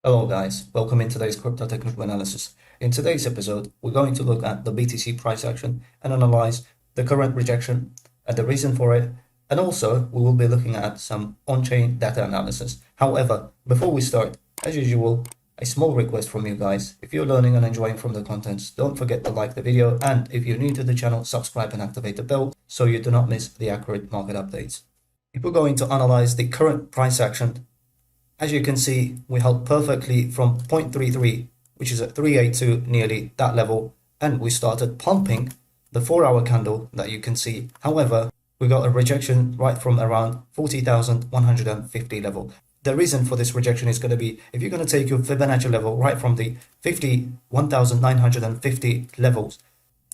Hello guys, welcome in today's crypto technical analysis. In today's episode, we're going to look at the BTC price action and analyze the current rejection and the reason for it, and also we will be looking at some on-chain data analysis. However, before we start, as usual, a small request from you guys. If you're learning and enjoying from the contents, don't forget to like the video, and if you're new to the channel, subscribe and activate the bell so you do not miss the accurate market updates. If we're going to analyze the current price action, as you can see, we held perfectly from 0.33, which is at 382, nearly that level, and we started pumping the 4-hour candle that you can see. However, we got a rejection right from around 40,150 level. The reason for this rejection is going to be, if you're going to take your Fibonacci level right from the 51,950 levels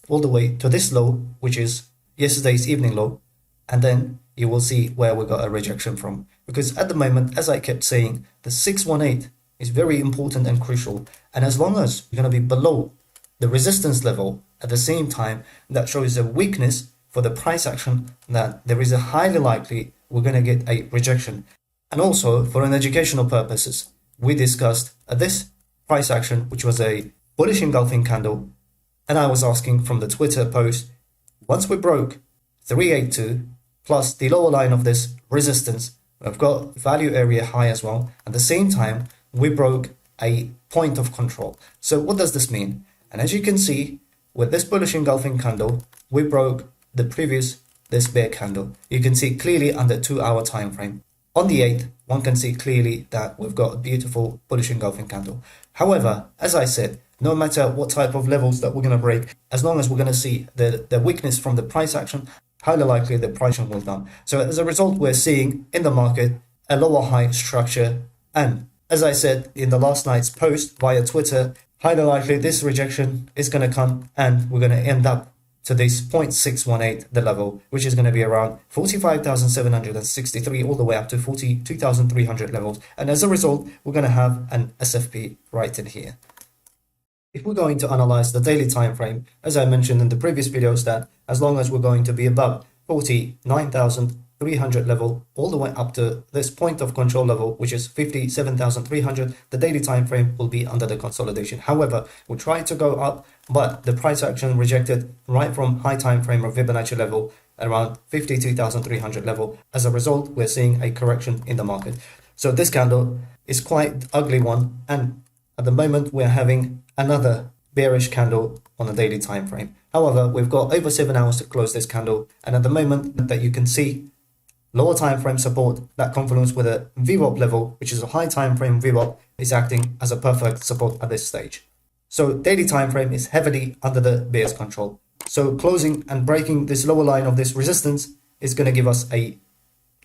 all the way to this low, which is yesterday's evening low, and then you will see where we got a rejection from. Because at the moment, as I kept saying, the 618 is very important and crucial. And as long as you're going to be below the resistance level at the same time, that shows a weakness for the price action, that there is a highly likely we're going to get a rejection. And also for an educational purposes, we discussed this price action, which was a bullish engulfing candle. And I was asking from the Twitter post, once we broke 382 plus the lower line of this resistance, we've got value area high as well. At the same time, we broke a point of control. So what does this mean? And as you can see, with this bullish engulfing candle, we broke the previous, this bear candle. You can see clearly under 2-hour time frame. On the 8th, one can see clearly that we've got a beautiful bullish engulfing candle. However, as I said, no matter what type of levels that we're going to break, as long as we're going to see the weakness from the price action, highly likely the price action will down. So as a result, we're seeing in the market a lower high structure. And as I said in the last night's post via Twitter, highly likely this rejection is going to come and we're going to end up to this 0.618, the level, which is going to be around 45,763 all the way up to 42,300 levels. And as a result, we're going to have an SFP right in here. If we're going to analyze the daily time frame, as I mentioned in the previous videos, that as long as we're going to be above 49,300 level all the way up to this point of control level, which is 57,300, the daily time frame will be under the consolidation. However, we tried to go up, but the price action rejected right from high time frame or Fibonacci level around 52,300 level. As a result, we're seeing a correction in the market. So this candle is quite ugly one, and at the moment we're having another bearish candle on a daily time frame. However, we've got over 7 hours to close this candle, and at the moment that you can see lower time frame support, that confluence with a VWAP level, which is a high time frame VWAP, is acting as a perfect support at this stage. So daily time frame is heavily under the bear's control. So closing and breaking this lower line of this resistance is going to give us a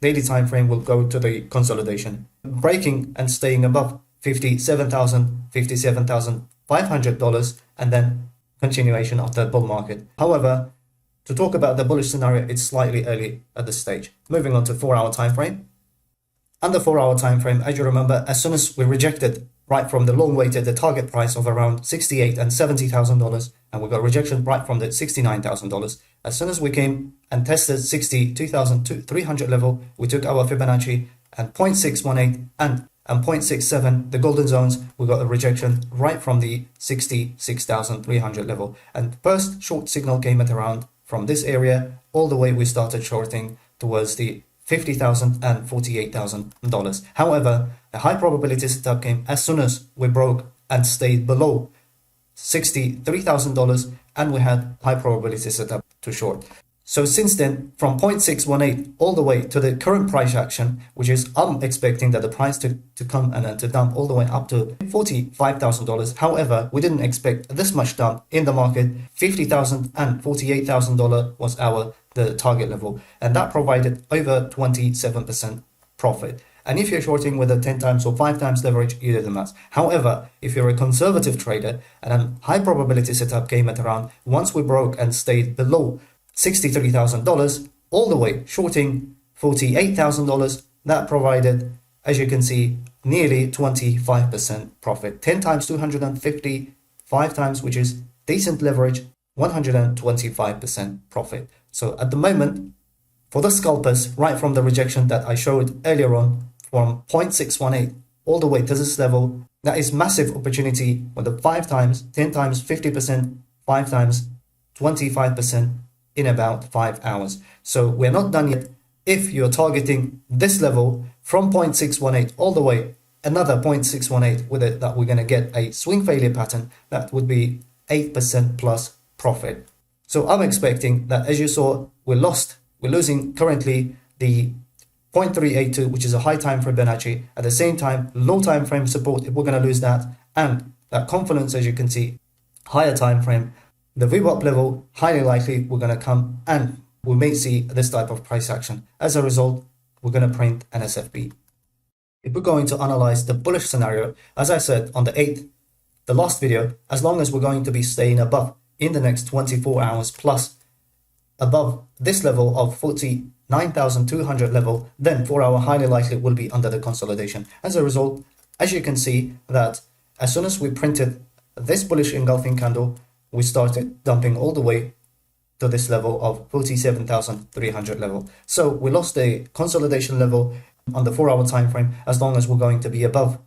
daily time frame will go to the consolidation. Breaking and staying above $57,500 and then continuation of the bull market. However, to talk about the bullish scenario, it's slightly early at this stage. Moving on to 4-hour time frame. Under 4-hour time frame, as you remember, as soon as we rejected right from the long weighted the target price of around $68,000 and $70,000, and we got rejection right from the $69,000. As soon as we came and tested 62,300 level, we took our Fibonacci and 0.618 and 0.67, the golden zones, we got a rejection right from the 66,300 level. And first short signal came at around from this area all the way we started shorting towards the $50,000 and $48,000. However, a high probability setup came as soon as we broke and stayed below $63,000, and we had high probability setup to short. So since then, from 0.618 all the way to the current price action, which is I'm expecting that the price to come and to dump all the way up to $45,000. However, we didn't expect this much dump in the market. $50,000 and $48,000 was the target level, and that provided over 27% profit. And if you're shorting with a 10 times or 5 times leverage, you do the math. However, if you're a conservative trader and a high probability setup came at around, once we broke and stayed below $63,000 all the way shorting $48,000, that provided, as you can see, nearly 25% profit. 10 times 250, 5 times, which is decent leverage, 125% profit. So at the moment, for the scalpers, right from the rejection that I showed earlier on, from 0.618 all the way to this level, That is massive opportunity with the 5 times, 10 times, 50%, 5 times, 25% in about 5 hours. So we're not done yet. If you're targeting this level from 0.618 all the way, another 0.618 with it, that we're going to get a swing failure pattern, that would be 8% plus profit. So I'm expecting that, as you saw, we're losing currently the 0.382, which is a high time frame Fibonacci. At the same time, low time frame support, if we're going to lose that, and that confidence, as you can see, higher time frame, the VWAP level, highly likely we're going to come and we may see this type of price action. As a result, we're going to print an SFB. If we're going to analyze the bullish scenario, as I said on the 8th, the last video, as long as we're going to be staying above in the next 24 hours plus above this level of 49,200 level, then 4 hour highly likely will be under the consolidation. As a result, as you can see, that as soon as we printed this bullish engulfing candle, we started dumping all the way to this level of 47,300 level. So we lost the consolidation level on the 4 hour time frame. As long as we're going to be above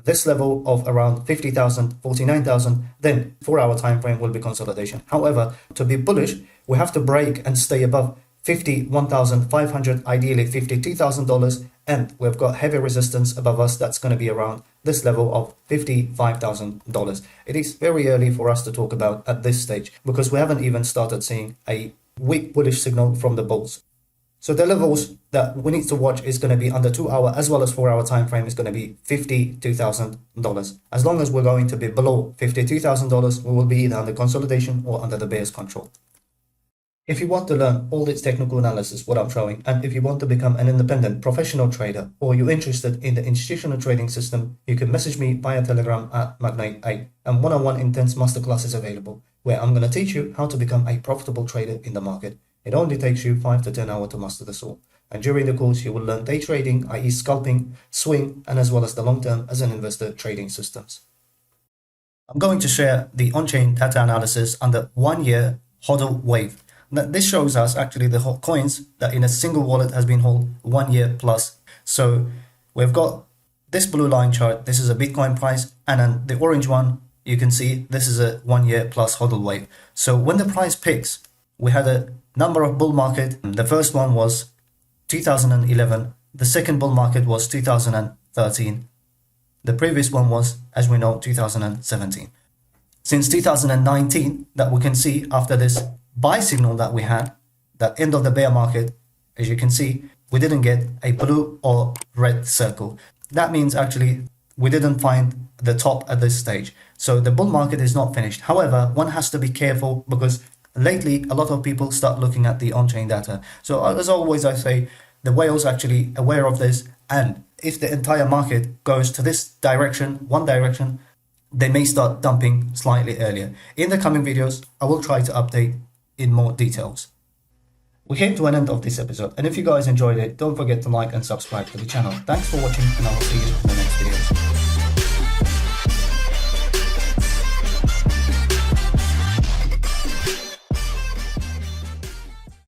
this level of around 50,000, 49,000, then 4 hour time frame will be consolidation. However, to be bullish, we have to break and stay above 51,500, ideally $52,000, and we've got heavy resistance above us that's going to be around this level of $55,000. It is very early for us to talk about at this stage because we haven't even started seeing a weak bullish signal from the bulls. So the levels that we need to watch is going to be under 2 hour as well as 4 hour time frame is going to be $52,000. As long as we're going to be below $52,000, we will be either under consolidation or under the bear's control. If you want to learn all this technical analysis, what I'm showing, and if you want to become an independent professional trader or you're interested in the institutional trading system, you can message me via Telegram at Magnate8, and one-on-one intense masterclass is available where I'm going to teach you how to become a profitable trader in the market. It only takes you 5 to 10 hours to master this all. And during the course, you will learn day trading, i.e. scalping, swing, and as well as the long-term as an investor trading systems. I'm going to share the on-chain data analysis under 1 year hodl wave. Now, this shows us actually the coins that in a single wallet has been held 1 year plus. So we've got this blue line chart. This is a Bitcoin price. And then the orange one, you can see this is a 1 year plus hodl wave. So when the price picks, we had a number of bull market. The first one was 2011. The second bull market was 2013. The previous one was, as we know, 2017. Since 2019, that we can see after this buy signal that we had, that end of the bear market, as you can see, we didn't get a blue or red circle. That means actually we didn't find the top at this stage. So the bull market is not finished. However, one has to be careful because lately a lot of people start looking at the on-chain data. So as always, I say the whale's actually aware of this, and if the entire market goes to this direction, one direction, they may start dumping slightly earlier. In the coming videos, I will try to update in more details. We came to an end of this episode, and if you guys enjoyed it, don't forget to like and subscribe to the channel. Thanks for watching, and I will see you in the next video.